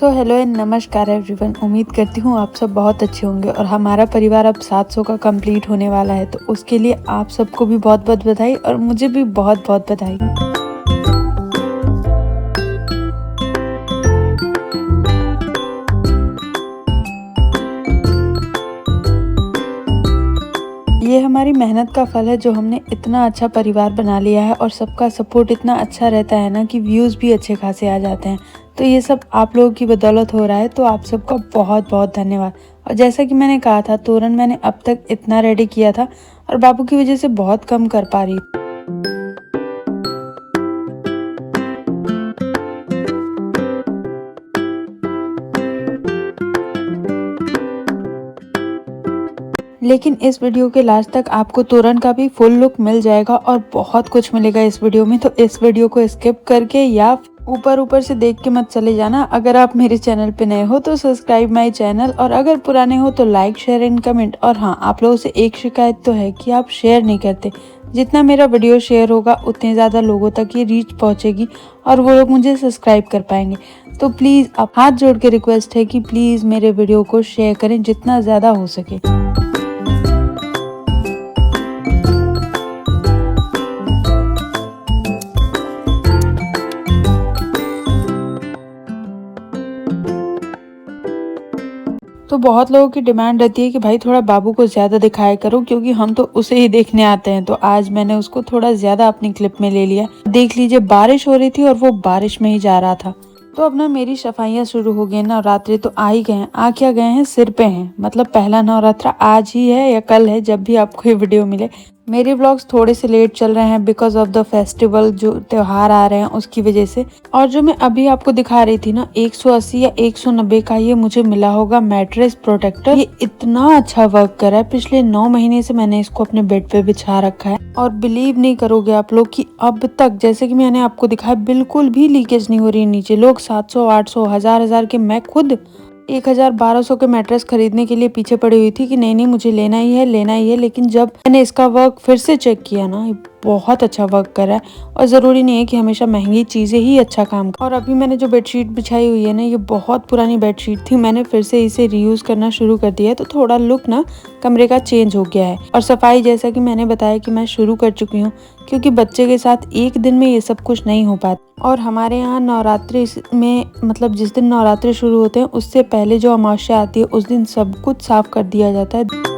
Hello and नमस्कार everyone. उम्मीद करती हूँ आप सब बहुत अच्छे होंगे और हमारा परिवार अब 700 का कंप्लीट होने वाला है, तो उसके लिए आप सबको भी बहुत बहुत बधाई और मुझे भी बहुत बहुत बधाई। ये हमारी मेहनत का फल है जो हमने इतना अच्छा परिवार बना लिया है और सबका सपोर्ट इतना अच्छा रहता है ना कि व्यूज़ भी अच्छे खासे आ जाते हैं। तो ये सब आप लोगों की बदौलत हो रहा है, तो आप सबका बहुत बहुत धन्यवाद। और जैसा कि मैंने कहा था, तोरण मैंने अब तक इतना रेडी किया था और बाबू की वजह से बहुत कम कर पा रही। लेकिन इस वीडियो के लास्ट तक आपको तोरण का भी फुल लुक मिल जाएगा और बहुत कुछ मिलेगा इस वीडियो में, तो इस वीडियो को स्किप करके या ऊपर से देख के मत चले जाना। अगर आप मेरे चैनल पे नए हो तो सब्सक्राइब माय चैनल, और अगर पुराने हो तो लाइक शेयर एंड कमेंट। और हाँ, आप लोगों से एक शिकायत तो है कि आप शेयर नहीं करते। जितना मेरा वीडियो शेयर होगा उतने ज़्यादा लोगों तक ये रीच पहुंचेगी और वो लोग मुझे सब्सक्राइब कर पाएंगे। तो प्लीज़ आप हाथ जोड़ के रिक्वेस्ट है कि प्लीज़ मेरे वीडियो को शेयर करें जितना ज़्यादा हो सके। तो बहुत लोगों की डिमांड रहती है कि भाई थोड़ा बाबू को ज़्यादा दिखाया करो, क्योंकि हम तो उसे ही देखने आते हैं। तो आज मैंने उसको थोड़ा ज़्यादा अपनी क्लिप में ले लिया। देख लीजिए, बारिश हो रही थी और वो बारिश में ही जा रहा था। तो अब ना मेरी सफाइयाँ शुरू हो गई। नवरात्रि तो आ ही गए हैं। आ क्या गए हैं, सिर पे हैं। मतलब पहला नवरात्रा आज ही है या कल है, जब भी आपको ये वीडियो मिले। मेरे व्लॉग्स थोड़े से लेट चल रहे हैं बिकॉज ऑफ द फेस्टिवल, जो त्योहार आ रहे हैं उसकी वजह से। और जो मैं अभी आपको दिखा रही थी ना, 180 या 190 का ये मुझे मिला होगा मैट्रेस प्रोटेक्टर। ये इतना अच्छा वर्क कर रहा है। पिछले 9 महीने से मैंने इसको अपने बेड पे बिछा रखा है और बिलीव नहीं करोगे आप लोग कि अब तक, जैसे कि मैंने आपको दिखाया, बिल्कुल भी लीकेज नहीं हो रही नीचे। लोग 700, 800, हजार के, मैं खुद 1000-1200 के मैट्रेस खरीदने के लिए पीछे पड़ी हुई थी कि नहीं मुझे लेना ही है। लेकिन जब मैंने इसका वर्क फिर से चेक किया ना, बहुत अच्छा वर्क कर रहा है। और ज़रूरी नहीं है कि हमेशा महंगी चीज़ें ही अच्छा काम कर। और अभी मैंने जो बेडशीट बिछाई हुई है ना, ये बहुत पुरानी बेडशीट थी। मैंने फिर से इसे रीयूज़ करना शुरू कर दिया है, तो थोड़ा लुक ना कमरे का चेंज हो गया है। और सफाई, जैसा कि मैंने बताया कि मैं शुरू कर चुकी हूँ, क्योंकि बच्चे के साथ एक दिन में ये सब कुछ नहीं हो पाता। और हमारे यहाँ नवरात्रि में, मतलब जिस दिन नवरात्रि शुरू होते हैं उससे पहले जो अमावस्या आती है उस दिन सब कुछ साफ कर दिया जाता है।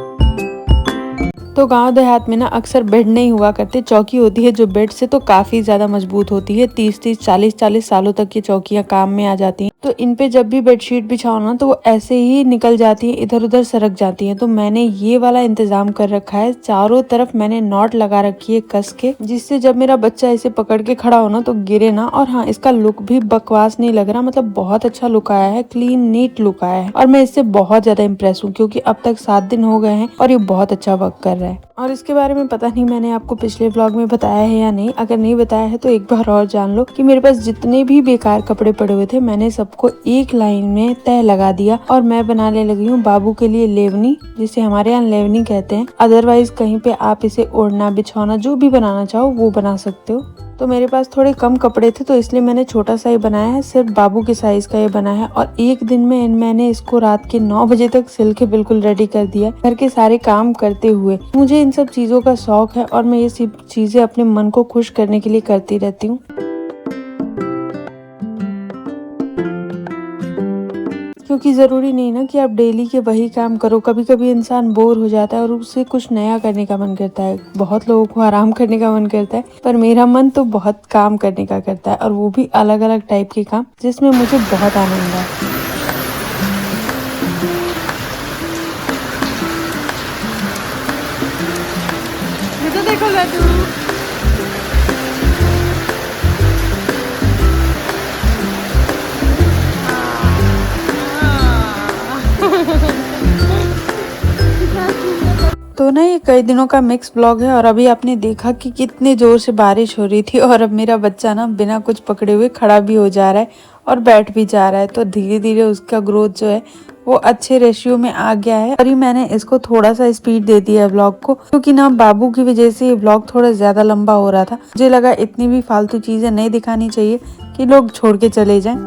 तो गांव देहात में ना अक्सर बेड नहीं हुआ करते, चौकी होती है जो बेड से तो काफी ज्यादा मजबूत होती है। 30-30, 40-40 सालों तक ये चौकियां काम में आ जाती हैं। तो इन पे जब भी बेडशीट बिछाओ ना, तो वो ऐसे ही निकल जाती है, इधर उधर सरक जाती हैं। तो मैंने ये वाला इंतजाम कर रखा है। चारों तरफ मैंने नॉट लगा रखी है कस के, जिससे जब मेरा बच्चा इसे पकड़ के खड़ा हो ना तो गिरे ना। और हाँ, इसका लुक भी बकवास नहीं लग रहा, मतलब बहुत अच्छा लुक आया है, क्लीन नीट लुक आया है। और मैं इससे बहुत ज्यादा इम्प्रेस हूँ, क्योंकि अब तक 7 दिन हो गए हैं और ये बहुत अच्छा वर्क कर रहा है। और इसके बारे में पता नहीं मैंने आपको पिछले व्लॉग में बताया है या नहीं। अगर नहीं बताया है तो एक बार और जान लो कि मेरे पास जितने भी बेकार कपड़े पड़े हुए थे, मैंने सबको एक लाइन में तय लगा दिया और मैं बनाने लगी हूँ बाबू के लिए लेवनी, जिसे हमारे यहाँ लेवनी कहते हैं। अदरवाइज कहीं पे आप इसे ओढ़ना, बिछौना, जो भी बनाना चाहो वो बना सकते हो। तो मेरे पास थोड़े कम कपड़े थे, तो इसलिए मैंने छोटा सा ही बनाया है। सिर्फ बाबू के साइज का ये बना है और एक दिन में मैंने इसको रात के 9 बजे तक सिल के बिल्कुल रेडी कर दिया, घर के सारे काम करते हुए। मुझे इन सब चीजों का शौक है और मैं ये सब चीजें अपने मन को खुश करने के लिए करती रहती हूँ। क्योंकि ज़रूरी नहीं ना कि आप डेली के वही काम करो। कभी कभी इंसान बोर हो जाता है और उससे कुछ नया करने का मन करता है। बहुत लोगों को आराम करने का मन करता है, पर मेरा मन तो बहुत काम करने का करता है, और वो भी अलग अलग टाइप के काम, जिसमें मुझे बहुत आनंद है। ये तो देखो लड्डू। तो ना ये कई दिनों का मिक्स ब्लॉग है। और अभी आपने देखा कि कितने जोर से बारिश हो रही थी, और अब मेरा बच्चा ना बिना कुछ पकड़े हुए खड़ा भी हो जा रहा है और बैठ भी जा रहा है। तो धीरे धीरे उसका ग्रोथ जो है वो अच्छे रेशियो में आ गया है। और मैंने इसको थोड़ा सा स्पीड दे दिया है व्लॉग को, क्योंकि ना बाबू की वजह से ये व्लॉग थोड़ा ज्यादा लंबा हो रहा था। मुझे लगा इतनी भी फालतू चीजें नहीं दिखानी चाहिए कि लोग छोड़ के चले जाएं।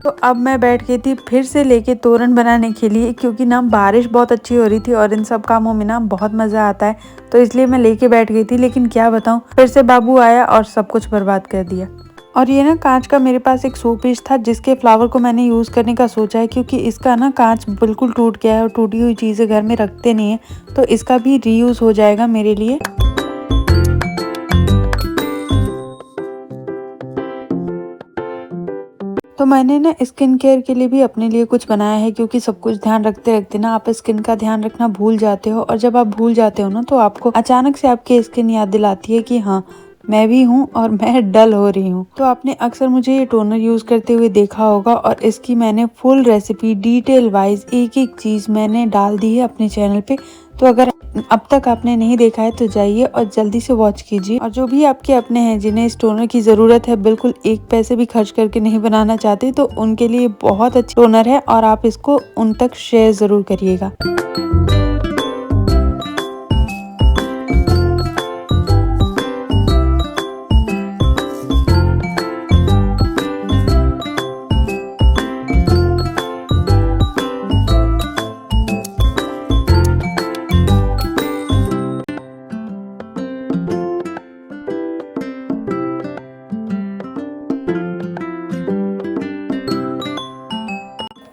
तो अब मैं बैठ गई थी फिर से लेके तोरण बनाने के लिए, क्योंकि ना बारिश बहुत अच्छी हो रही थी और इन सब कामों में ना बहुत मज़ा आता है, तो इसलिए मैं लेके बैठ गई थी। लेकिन क्या बताऊँ, फिर से बाबू आया और सब कुछ बर्बाद कर दिया। और ये ना कांच का मेरे पास एक शो पीस था जिसके फ्लावर को मैंने यूज़ करने का सोचा है, क्योंकि इसका ना कांच बिल्कुल टूट गया है और टूटी हुई चीज़ें घर में रखते नहीं है, तो इसका भी रीयूज़ हो जाएगा मेरे लिए। तो मैंने ना स्किन केयर के लिए भी अपने लिए कुछ बनाया है, क्योंकि सब कुछ ध्यान रखते रखते ना आप स्किन का ध्यान रखना भूल जाते हो, और जब आप भूल जाते हो ना तो आपको अचानक से आपकी स्किन याद दिलाती है कि हाँ, मैं भी हूँ और मैं डल हो रही हूँ। तो आपने अक्सर मुझे ये टोनर यूज करते हुए देखा होगा, और इसकी मैंने फुल रेसिपी डिटेल वाइज एक एक चीज मैंने डाल दी है अपने चैनल पे। तो अगर अब तक आपने नहीं देखा है तो जाइए और जल्दी से वॉच कीजिए। और जो भी आपके अपने हैं जिन्हें इस टोनर की जरूरत है, बिल्कुल एक पैसे भी खर्च करके नहीं बनाना चाहते, तो उनके लिए बहुत अच्छा टोनर है और आप इसको उन तक शेयर जरूर करिएगा।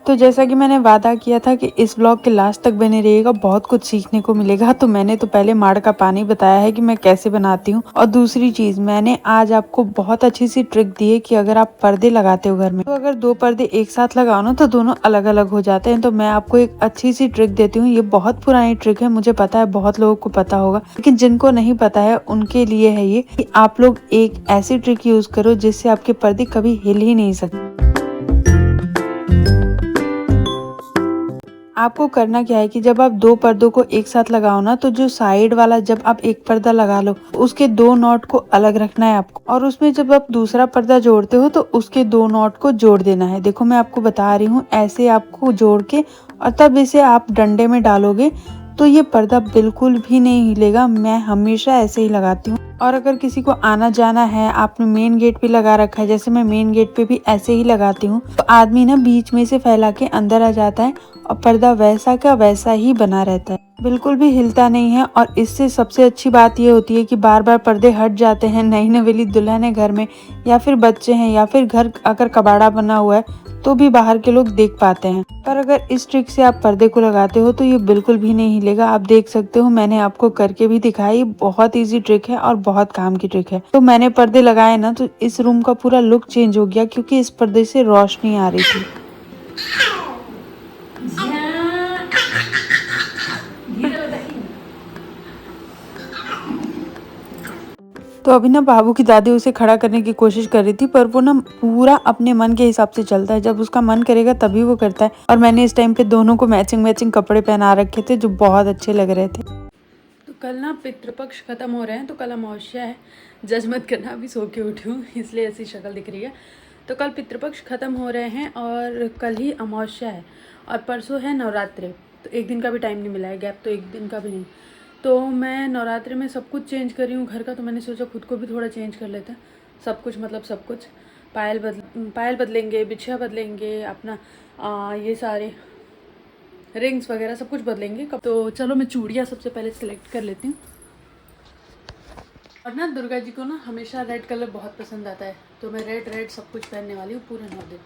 तो जैसा कि मैंने वादा किया था कि इस व्लॉग के लास्ट तक बने रहिएगा, बहुत कुछ सीखने को मिलेगा। तो मैंने तो पहले माड़ का पानी बताया है कि मैं कैसे बनाती हूँ, और दूसरी चीज मैंने आज आपको बहुत अच्छी सी ट्रिक दी है कि अगर आप पर्दे लगाते हो घर में, तो अगर दो पर्दे एक साथ लगाओ ना तो दोनों अलग अलग हो जाते हैं। तो मैं आपको एक अच्छी सी ट्रिक देती हूँ। ये बहुत पुरानी ट्रिक है, मुझे पता है बहुत लोगों को पता होगा, लेकिन जिनको नहीं पता है उनके लिए है ये कि आप लोग एक ऐसी ट्रिक यूज करो जिससे आपके पर्दे कभी हिल ही नहीं सकते। आपको करना क्या है कि जब आप दो पर्दों को एक साथ लगाओ ना, तो जो साइड वाला जब आप एक पर्दा लगा लो, उसके दो नॉट को अलग रखना है आपको, और उसमें जब आप दूसरा पर्दा जोड़ते हो तो उसके दो नॉट को जोड़ देना है। देखो मैं आपको बता रही हूँ, ऐसे आपको जोड़ के और तब इसे आप डंडे में डालोगे तो ये पर्दा बिल्कुल भी नहीं हिलेगा। मैं हमेशा ऐसे ही लगाती हूँ। और अगर किसी को आना जाना है, आपने मेन गेट पे लगा रखा है, जैसे मैं मेन गेट पे भी ऐसे ही लगाती हूँ, तो आदमी ना बीच में से फैला के अंदर आ जाता है और पर्दा वैसा का वैसा ही बना रहता है, बिल्कुल भी हिलता नहीं है। और इससे सबसे अच्छी बात ये होती है कि बार बार पर्दे हट जाते हैं। नई नवेली दुल्हन है घर में, या फिर बच्चे हैं, या फिर घर अगर कबाड़ा बना हुआ है तो भी बाहर के लोग देख पाते हैं। पर अगर इस ट्रिक से आप पर्दे को लगाते हो तो ये बिल्कुल भी नहीं हिलेगा। आप देख सकते हो, मैंने आपको करके भी दिखाई। बहुत इजी ट्रिक है और बहुत काम की ट्रिक है। तो मैंने पर्दे लगाए ना तो इस रूम का पूरा लुक चेंज हो गया, क्योंकि इस पर्दे से रोशनी आ रही थी। तो अभी ना बाबू की दादी उसे खड़ा करने की कोशिश कर रही थी, पर वो ना पूरा अपने मन के हिसाब से चलता है। जब उसका मन करेगा तभी वो करता है। और मैंने इस टाइम पे दोनों को मैचिंग मैचिंग कपड़े पहना रखे थे जो बहुत अच्छे लग रहे थे। तो कल ना पितृपक्ष खत्म हो रहे हैं, तो कल अमावस्या है। जज मत करना, अभी सो के उठी हूँ इसलिए ऐसी शक्ल दिख रही है। तो कल पितृपक्ष खत्म हो रहे हैं और कल ही अमावस्या है, और परसों है नवरात्रि। तो एक दिन का भी टाइम नहीं मिला है, गैप तो एक दिन का भी नहीं। तो मैं नवरात्रि में सब कुछ चेंज कर रही हूँ घर का, तो मैंने सोचा खुद को भी थोड़ा चेंज कर लेते हैं। सब कुछ मतलब सब कुछ, पायल बदलेंगे, बिछिया बदलेंगे, अपना ये सारे रिंग्स वगैरह सब कुछ बदलेंगे। तो चलो मैं चूड़ियाँ सबसे पहले सिलेक्ट कर लेती हूँ। और ना दुर्गा जी को ना हमेशा रेड कलर बहुत पसंद आता है, तो मैं रेड सब कुछ पहनने वाली हूँ पूरे 9 दिन।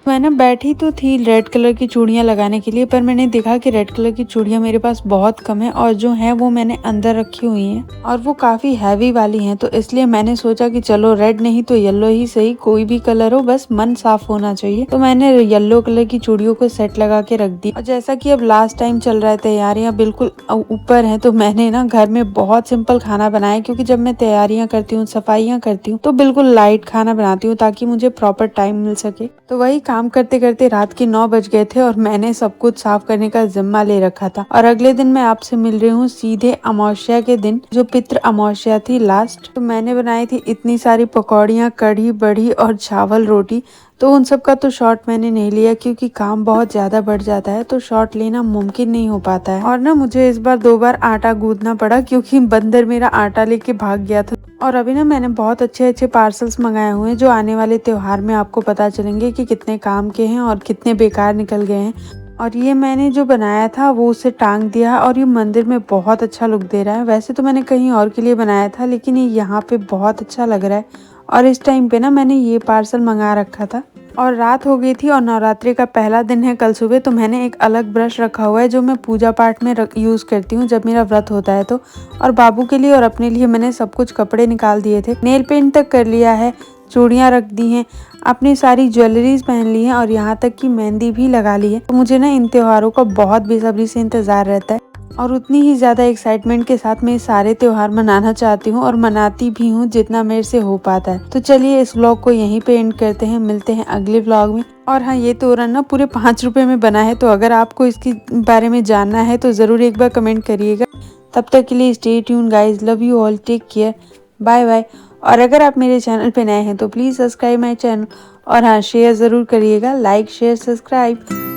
मैं ना बैठी तो थी रेड कलर की चूड़ियाँ लगाने के लिए, पर मैंने देखा कि रेड कलर की चूड़ियाँ मेरे पास बहुत कम है, और जो है वो मैंने अंदर रखी हुई हैं, और वो काफ़ी हैवी वाली हैं। तो इसलिए मैंने सोचा कि चलो रेड नहीं तो येलो ही सही, कोई भी कलर हो, बस मन साफ होना चाहिए। तो मैंने येलो कलर की चूड़ियों को सेट लगा के रख दी। और जैसा कि अब लास्ट टाइम चल रहा है, तैयारियाँ बिल्कुल ऊपर है, तो मैंने ना घर में बहुत सिंपल खाना बनाया, क्योंकि जब मैं तैयारियाँ करती हूँ, सफाइयाँ करती हूँ, तो बिल्कुल लाइट खाना बनाती हूँ ताकि मुझे प्रॉपर टाइम मिल सके। तो वही काम करते करते रात के 9 बज गए थे, और मैंने सब कुछ साफ करने का जिम्मा ले रखा था। और अगले दिन मैं आपसे मिल रही हूँ सीधे अमावस्या के दिन, जो पितृ अमावस्या थी लास्ट। तो मैंने बनाई थी इतनी सारी पकौड़ियाँ, कढ़ी बड़ी और चावल रोटी। तो उन सब का तो शॉट मैंने नहीं लिया क्योंकि काम बहुत ज़्यादा बढ़ जाता है, तो शॉट लेना मुमकिन नहीं हो पाता है। और ना मुझे इस बार 2 बार आटा गूंदना पड़ा क्योंकि बंदर मेरा आटा लेके भाग गया था। और अभी ना मैंने बहुत अच्छे अच्छे पार्सल्स मंगाए हुए हैं जो आने वाले त्योहार में आपको पता चलेंगे कि कितने काम के हैं और कितने बेकार निकल गए हैं। और ये मैंने जो बनाया था वो उसे टांग दिया और ये मंदिर में बहुत अच्छा लुक दे रहा है। वैसे तो मैंने कहीं और के लिए बनाया था, लेकिन ये यहाँ पे बहुत अच्छा लग रहा है। और इस टाइम पे ना मैंने ये पार्सल मंगा रखा था और रात हो गई थी और नवरात्रि का पहला दिन है कल सुबह, तो मैंने एक अलग ब्रश रखा हुआ है जो मैं पूजा पाठ में यूज़ करती हूँ जब मेरा व्रत होता है तो। और बाबू के लिए और अपने लिए मैंने सब कुछ कपड़े निकाल दिए थे, नेल पेंट तक कर लिया है, चूड़ियाँ रख दी हैं, अपनी सारी ज्वेलरीज पहन ली है और यहाँ तक कि मेहंदी भी लगा ली है। तो मुझे ना इन त्योहारों का बहुत बेसब्री से इंतज़ार रहता है और उतनी ही ज़्यादा एक्साइटमेंट के साथ मैं सारे त्योहार मनाना चाहती हूँ और मनाती भी हूँ जितना मेरे से हो पाता है। तो चलिए इस व्लॉग को यहीं पे एंड करते हैं, मिलते हैं अगले व्लॉग में। और हाँ, ये तोरण ना पूरे 5 रुपए में बना है, तो अगर आपको इसके बारे में जानना है तो ज़रूर एक बार कमेंट करिएगा। तब तक के लिए stay tune guys, love you all, take care, bye bye. और अगर आप मेरे चैनल पे नए हैं तो प्लीज़ सब्सक्राइब माई चैनल और हाँ शेयर ज़रूर करिएगा, लाइक शेयर सब्सक्राइब।